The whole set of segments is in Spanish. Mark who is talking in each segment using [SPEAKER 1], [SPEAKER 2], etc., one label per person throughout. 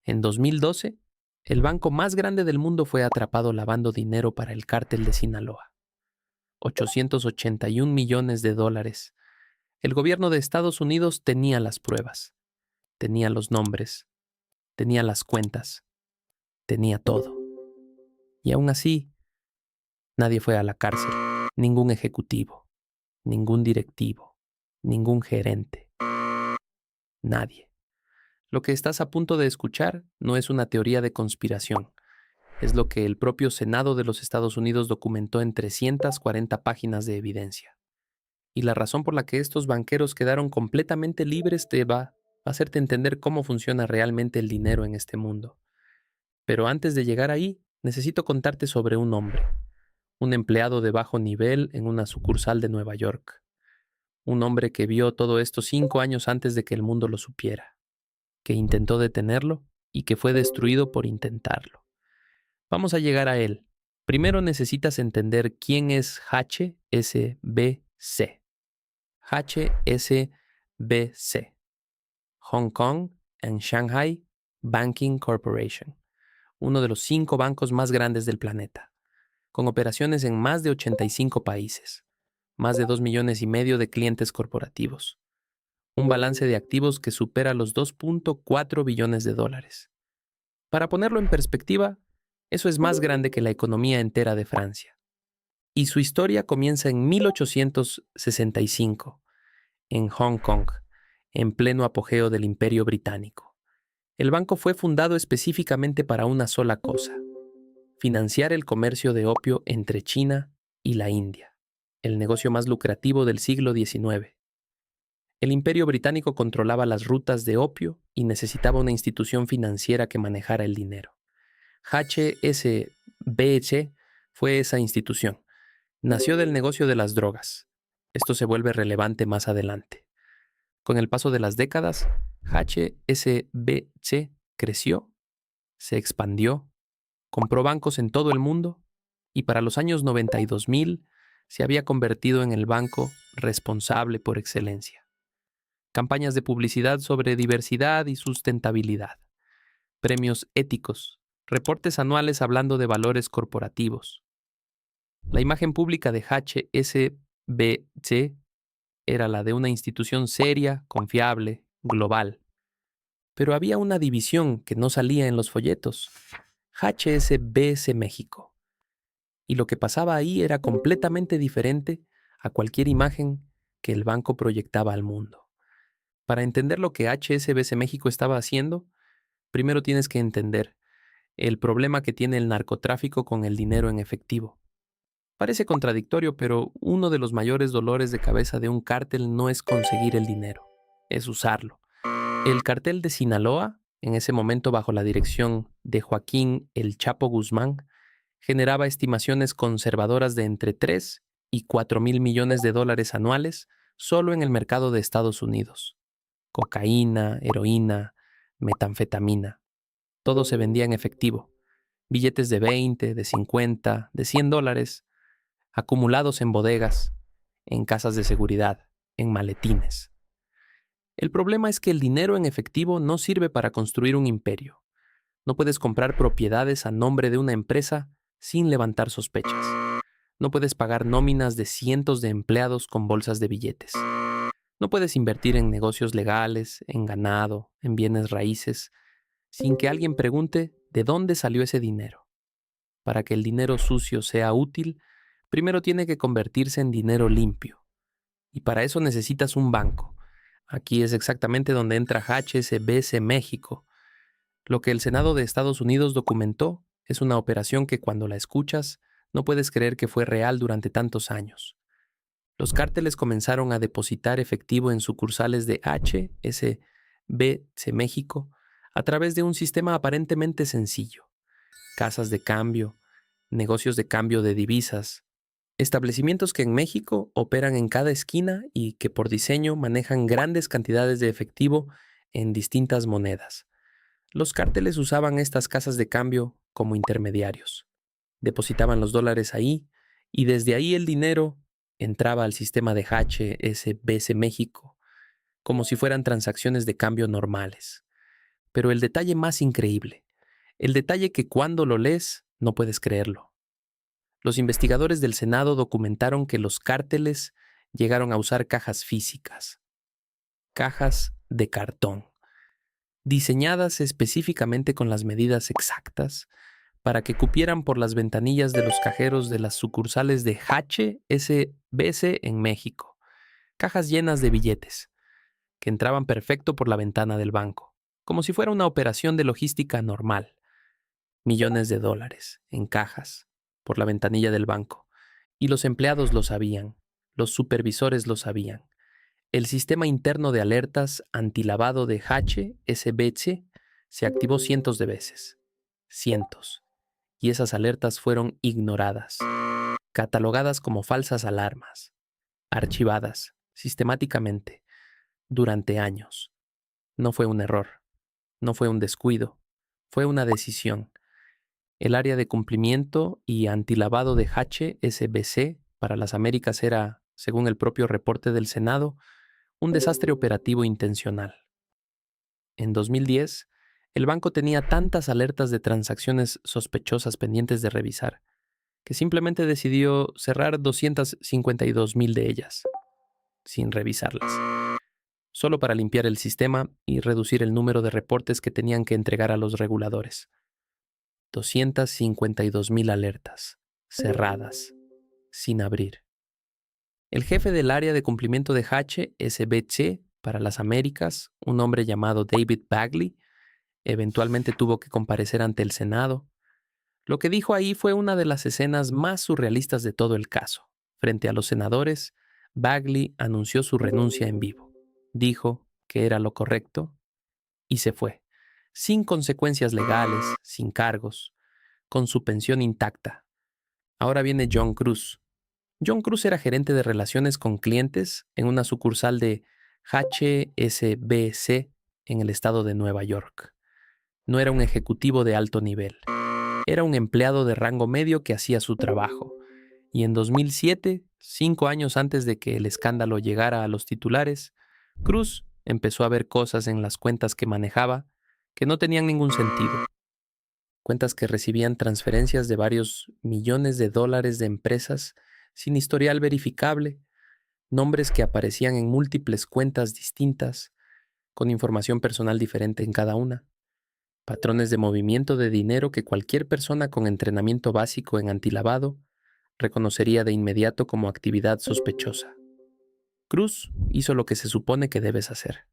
[SPEAKER 1] En 2012, el banco más grande del mundo fue atrapado lavando dinero para el cártel de Sinaloa. 881 millones de dólares. El gobierno de Estados Unidos tenía las pruebas, tenía los nombres, tenía las cuentas, tenía todo. Y aún así, nadie fue a la cárcel, ningún ejecutivo, ningún directivo, ningún gerente, nadie. Lo que estás a punto de escuchar no es una teoría de conspiración. Es lo que el propio Senado de los Estados Unidos documentó en 340 páginas de evidencia. Y la razón por la que estos banqueros quedaron completamente libres te va a hacerte entender cómo funciona realmente el dinero en este mundo. Pero antes de llegar ahí, necesito contarte sobre un hombre, un empleado de bajo nivel en una sucursal de Nueva York. Un hombre que vio todo esto 5 años antes de que el mundo lo supiera, que intentó detenerlo y que fue destruido por intentarlo. Vamos a llegar a él. Primero necesitas entender quién es HSBC. HSBC. Hong Kong and Shanghai Banking Corporation, uno de los 5 bancos más grandes del planeta, con operaciones en más de 85 países, más de 2,5 millones de clientes corporativos, un balance de activos que supera los 2.4 billones de dólares. Para ponerlo en perspectiva, eso es más grande que la economía entera de Francia. Y su historia comienza en 1865, en Hong Kong, en pleno apogeo del Imperio Británico. El banco fue fundado específicamente para una sola cosa: financiar el comercio de opio entre China y la India, el negocio más lucrativo del siglo XIX. El Imperio Británico controlaba las rutas de opio y necesitaba una institución financiera que manejara el dinero. HSBC fue esa institución. Nació del negocio de las drogas. Esto se vuelve relevante más adelante. Con el paso de las décadas, HSBC creció, se expandió, compró bancos en todo el mundo y para los años 90 y 2000 se había convertido en el banco responsable por excelencia. Campañas de publicidad sobre diversidad y sustentabilidad, premios éticos, reportes anuales hablando de valores corporativos. La imagen pública de HSBC era la de una institución seria, confiable, global. Pero había una división que no salía en los folletos: HSBC México. Y lo que pasaba ahí era completamente diferente a cualquier imagen que el banco proyectaba al mundo. Para entender lo que HSBC México estaba haciendo, primero tienes que entender el problema que tiene el narcotráfico con el dinero en efectivo. Parece contradictorio, pero uno de los mayores dolores de cabeza de un cártel no es conseguir el dinero, es usarlo. El cartel de Sinaloa, en ese momento bajo la dirección de Joaquín El Chapo Guzmán, generaba estimaciones conservadoras de entre 3 y 4 mil millones de dólares anuales solo en el mercado de Estados Unidos. Cocaína, heroína, metanfetamina. Todo se vendía en efectivo. Billetes de 20, de 50, de 100 dólares, acumulados en bodegas, en casas de seguridad, en maletines. El problema es que el dinero en efectivo no sirve para construir un imperio. No puedes comprar propiedades a nombre de una empresa sin levantar sospechas. No puedes pagar nóminas de cientos de empleados con bolsas de billetes. No puedes invertir en negocios legales, en ganado, en bienes raíces, sin que alguien pregunte de dónde salió ese dinero. Para que el dinero sucio sea útil, primero tiene que convertirse en dinero limpio. Y para eso necesitas un banco. Aquí es exactamente donde entra HSBC México. Lo que el Senado de Estados Unidos documentó es una operación que cuando la escuchas no puedes creer que fue real durante tantos años. Los cárteles comenzaron a depositar efectivo en sucursales de HSBC México a través de un sistema aparentemente sencillo: casas de cambio, negocios de cambio de divisas, establecimientos que en México operan en cada esquina y que por diseño manejan grandes cantidades de efectivo en distintas monedas. Los cárteles usaban estas casas de cambio como intermediarios. Depositaban los dólares ahí y desde ahí el dinero entraba al sistema de HSBC México como si fueran transacciones de cambio normales. Pero el detalle más increíble, el detalle que cuando lo lees no puedes creerlo. Los investigadores del Senado documentaron que los cárteles llegaron a usar cajas físicas, cajas de cartón, diseñadas específicamente con las medidas exactas para que cupieran por las ventanillas de los cajeros de las sucursales de HSBC en México, cajas llenas de billetes, que entraban perfecto por la ventana del banco, como si fuera una operación de logística normal. Millones de dólares en cajas por la ventanilla del banco. Y los empleados lo sabían, los supervisores lo sabían. El sistema interno de alertas antilavado de HSBC se activó cientos de veces. Cientos. Y esas alertas fueron ignoradas, catalogadas como falsas alarmas, archivadas sistemáticamente durante años. No fue un error, no fue un descuido, fue una decisión. El área de cumplimiento y antilavado de HSBC para las Américas era, según el propio reporte del Senado, un desastre operativo intencional. En 2010, el banco tenía tantas alertas de transacciones sospechosas pendientes de revisar, que simplemente decidió cerrar 252,000 de ellas, sin revisarlas, solo para limpiar el sistema y reducir el número de reportes que tenían que entregar a los reguladores. 252,000 alertas, cerradas, sin abrir. El jefe del área de cumplimiento de HSBC para las Américas, un hombre llamado David Bagley, eventualmente tuvo que comparecer ante el Senado. Lo que dijo ahí fue una de las escenas más surrealistas de todo el caso. Frente a los senadores, Bagley anunció su renuncia en vivo. Dijo que era lo correcto y se fue, sin consecuencias legales, sin cargos, con su pensión intacta. Ahora viene John Cruz. John Cruz era gerente de relaciones con clientes en una sucursal de HSBC en el estado de Nueva York. No era un ejecutivo de alto nivel. Era un empleado de rango medio que hacía su trabajo. Y en 2007, 5 años antes de que el escándalo llegara a los titulares, Cruz empezó a ver cosas en las cuentas que manejaba que no tenían ningún sentido. Cuentas que recibían transferencias de varios millones de dólares de empresas sin historial verificable, nombres que aparecían en múltiples cuentas distintas, con información personal diferente en cada una, patrones de movimiento de dinero que cualquier persona con entrenamiento básico en antilavado reconocería de inmediato como actividad sospechosa. Cruz hizo lo que se supone que debes hacer.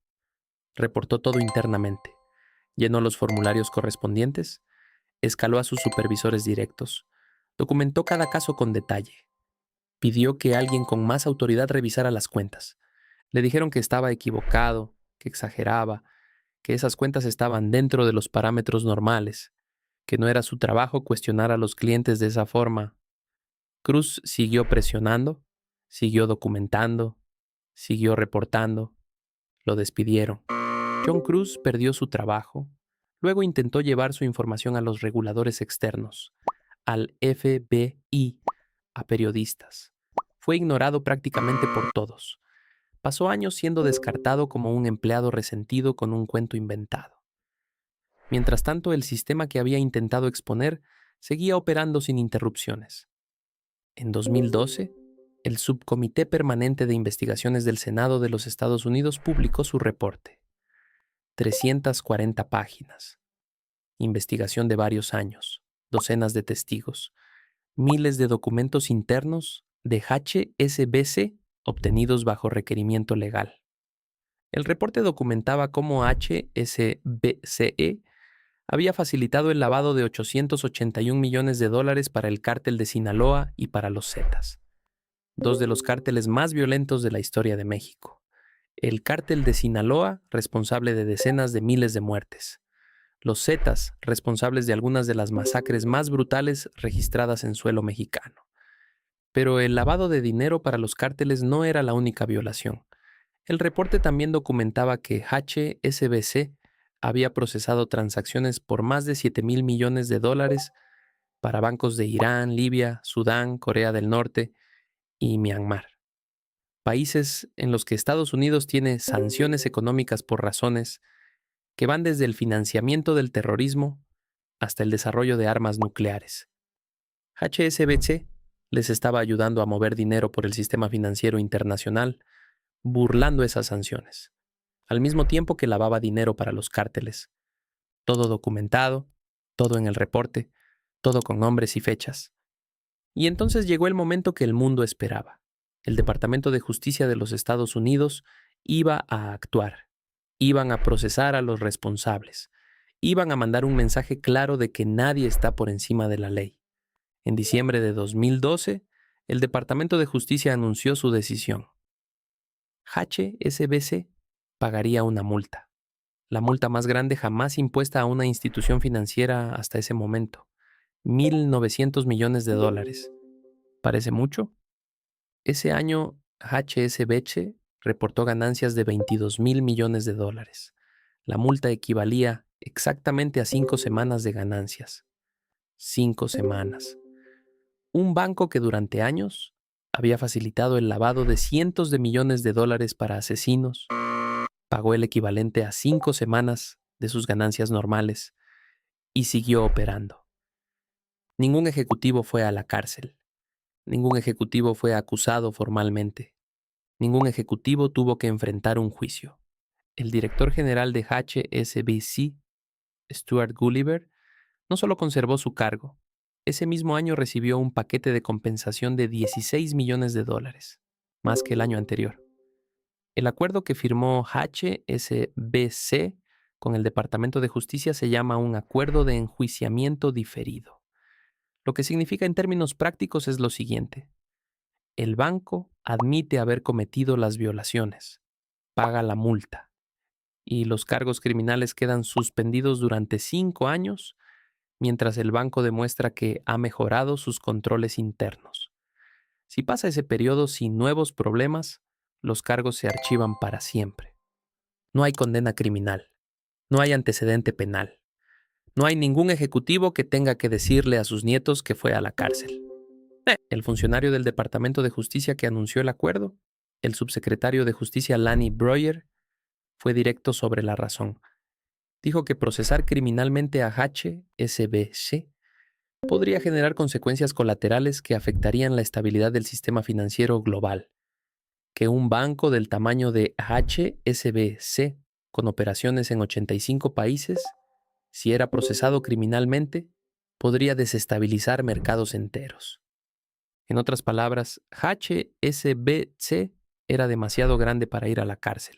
[SPEAKER 1] Reportó todo internamente, llenó los formularios correspondientes, escaló a sus supervisores directos, documentó cada caso con detalle, pidió que alguien con más autoridad revisara las cuentas. Le dijeron que estaba equivocado, que exageraba, que esas cuentas estaban dentro de los parámetros normales, que no era su trabajo cuestionar a los clientes de esa forma. Cruz siguió presionando, siguió documentando, siguió reportando. Lo despidieron. John Cruz perdió su trabajo. Luego intentó llevar su información a los reguladores externos, al FBI, a periodistas. Fue ignorado prácticamente por todos. Pasó años siendo descartado como un empleado resentido con un cuento inventado. Mientras tanto, el sistema que había intentado exponer seguía operando sin interrupciones. En 2012, el Subcomité Permanente de Investigaciones del Senado de los Estados Unidos publicó su reporte. 340 páginas. Investigación de varios años, docenas de testigos, miles de documentos internos de HSBC obtenidos bajo requerimiento legal. El reporte documentaba cómo HSBCE había facilitado el lavado de 881 millones de dólares para el cártel de Sinaloa y para los Zetas, dos de los cárteles más violentos de la historia de México. El cártel de Sinaloa, responsable de decenas de miles de muertes. Los Zetas, responsables de algunas de las masacres más brutales registradas en suelo mexicano. Pero el lavado de dinero para los cárteles no era la única violación. El reporte también documentaba que HSBC había procesado transacciones por más de 7,000 millones de dólares para bancos de Irán, Libia, Sudán, Corea del Norte y Myanmar. Países en los que Estados Unidos tiene sanciones económicas por razones que van desde el financiamiento del terrorismo hasta el desarrollo de armas nucleares. HSBC les estaba ayudando a mover dinero por el sistema financiero internacional, burlando esas sanciones, al mismo tiempo que lavaba dinero para los cárteles. Todo documentado, todo en el reporte, todo con nombres y fechas. Y entonces llegó el momento que el mundo esperaba. El Departamento de Justicia de los Estados Unidos iba a actuar. Iban a procesar a los responsables. Iban a mandar un mensaje claro de que nadie está por encima de la ley. En diciembre de 2012, el Departamento de Justicia anunció su decisión. HSBC pagaría una multa, la multa más grande jamás impuesta a una institución financiera hasta ese momento, $1.900 millones. ¿Parece mucho? Ese año, HSBC reportó ganancias de $22.000 millones. La multa equivalía exactamente a 5 semanas de ganancias. 5 semanas. Un banco que durante años había facilitado el lavado de cientos de millones de dólares para asesinos, pagó el equivalente a 5 semanas de sus ganancias normales y siguió operando. Ningún ejecutivo fue a la cárcel. Ningún ejecutivo fue acusado formalmente. Ningún ejecutivo tuvo que enfrentar un juicio. El director general de HSBC, Stuart Gulliver, no solo conservó su cargo, ese mismo año recibió un paquete de compensación de $16 millones, más que el año anterior. El acuerdo que firmó HSBC con el Departamento de Justicia se llama un acuerdo de enjuiciamiento diferido. Lo que significa en términos prácticos es lo siguiente. El banco admite haber cometido las violaciones, paga la multa, y los cargos criminales quedan suspendidos durante 5 años mientras el banco demuestra que ha mejorado sus controles internos. Si pasa ese periodo sin nuevos problemas, los cargos se archivan para siempre. No hay condena criminal, no hay antecedente penal, no hay ningún ejecutivo que tenga que decirle a sus nietos que fue a la cárcel. El funcionario del Departamento de Justicia que anunció el acuerdo, el subsecretario de Justicia Lanny Breuer, fue directo sobre la razón. Dijo que procesar criminalmente a HSBC podría generar consecuencias colaterales que afectarían la estabilidad del sistema financiero global, que un banco del tamaño de HSBC, con operaciones en 85 países, si era procesado criminalmente, podría desestabilizar mercados enteros. En otras palabras, HSBC era demasiado grande para ir a la cárcel.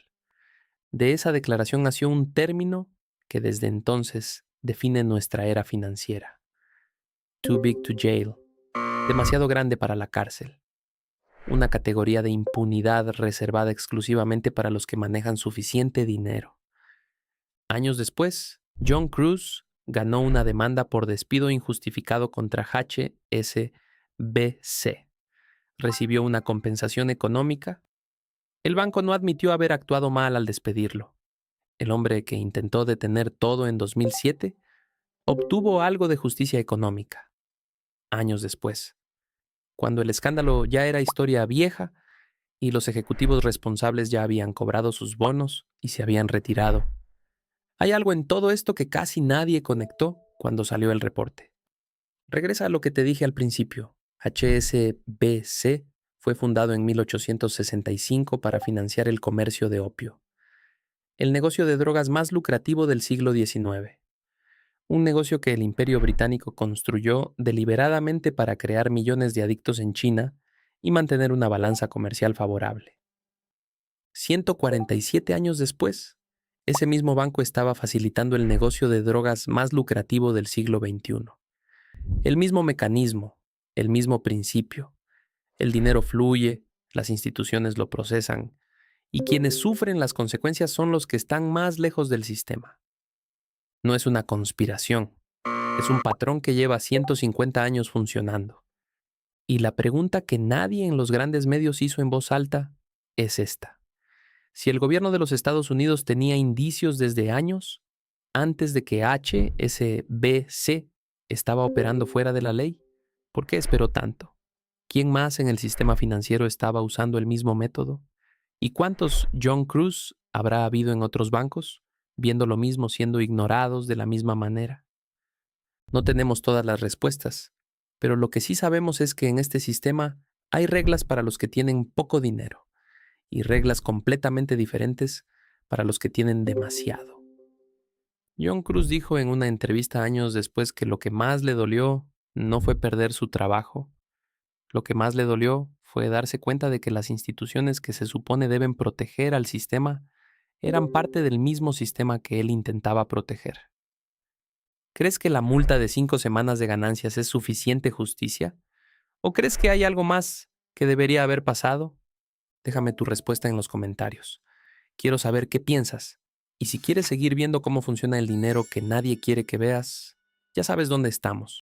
[SPEAKER 1] De esa declaración nació un término que desde entonces define nuestra era financiera. Too big to jail. Demasiado grande para la cárcel. Una categoría de impunidad reservada exclusivamente para los que manejan suficiente dinero. Años después, John Cruz ganó una demanda por despido injustificado contra HSBC. Recibió una compensación económica. El banco no admitió haber actuado mal al despedirlo. El hombre que intentó detener todo en 2007 obtuvo algo de justicia económica. Años después, cuando el escándalo ya era historia vieja y los ejecutivos responsables ya habían cobrado sus bonos y se habían retirado. Hay algo en todo esto que casi nadie conectó cuando salió el reporte. Regresa a lo que te dije al principio. HSBC fue fundado en 1865 para financiar el comercio de opio, el negocio de drogas más lucrativo del siglo XIX. Un negocio que el Imperio Británico construyó deliberadamente para crear millones de adictos en China y mantener una balanza comercial favorable. 147 años después, ese mismo banco estaba facilitando el negocio de drogas más lucrativo del siglo XXI. El mismo mecanismo, el mismo principio. El dinero fluye, las instituciones lo procesan, y quienes sufren las consecuencias son los que están más lejos del sistema. No es una conspiración, es un patrón que lleva 150 años funcionando. Y la pregunta que nadie en los grandes medios hizo en voz alta es esta. Si el gobierno de los Estados Unidos tenía indicios desde años, antes de que HSBC estaba operando fuera de la ley, ¿por qué esperó tanto? ¿Quién más en el sistema financiero estaba usando el mismo método? ¿Y cuántos John Cruz habrá habido en otros bancos? viendo lo mismo siendo ignorados de la misma manera. No tenemos todas las respuestas, pero lo que sí sabemos es que en este sistema hay reglas para los que tienen poco dinero y reglas completamente diferentes para los que tienen demasiado. John Cruz dijo en una entrevista años después que lo que más le dolió no fue perder su trabajo, lo que más le dolió fue darse cuenta de que las instituciones que se supone deben proteger al sistema eran parte del mismo sistema que él intentaba proteger. ¿Crees que la multa de 5 semanas de ganancias es suficiente justicia? ¿O crees que hay algo más que debería haber pasado? Déjame tu respuesta en los comentarios. Quiero saber qué piensas. Y si quieres seguir viendo cómo funciona el dinero que nadie quiere que veas, ya sabes dónde estamos.